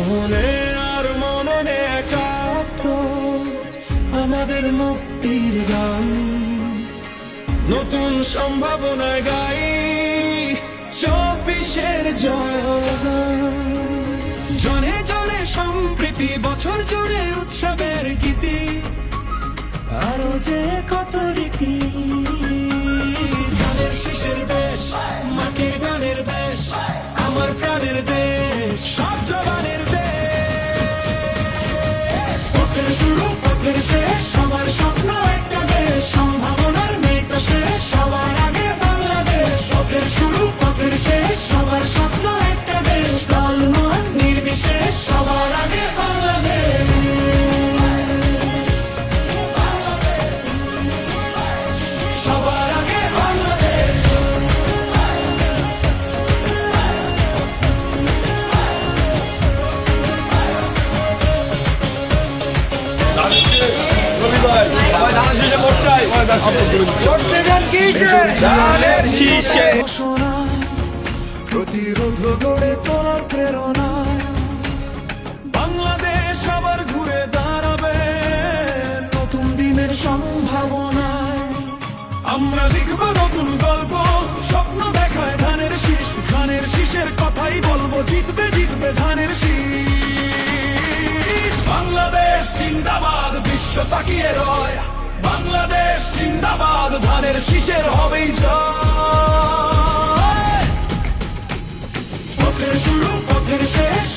মনে আর মননে একাত্তর আমাদের মুক্তির গান, নতুন সম্ভাবনায় গাই 24-এর জয়গান। জনে জনে সম্প্রীতি, বছর জুড়ে উৎসবের গীতি, আরো যে কত রীতি। গানের শেষের দেশ, মাটির গানের দেশ, আমার প্রাণের দেশ, সব জবানের দেশ। পথের শুরু পথের শেষ, সবার স্বপ্ন একটা দেশ, সম্ভাবনার নেই তো শেষ, সবার আগে বাংলাদেশ। পথের শুরু পথের শেষ, সবার স্বপ্ন একটা দেশ, দল মত নির্বিশেষ, সবার আগে বাংলাদেশ। সবার আগে বাংলাদেশ। প্রতিরোধ গড়ে তোলার প্রেরণা, বাংলাদেশ আবার ঘুরে দাঁড়াবে নতুন দিনের সম্ভাবনায়। আমরা লিখব নতুন গল্প, স্বপ্ন দেখায় ধানের শীষ, ধানের শীষের কথাই বলবো, জিতবে জিতবে ধানের শীষ। বাংলাদেশ জিন্দাবাদ, বিশ্ব তাকিয়ে রয়, বাংলাদেশ জিন্দাবাদ, ধানের শীষের হবেই জয়। পথের শুরু পথের শেষ।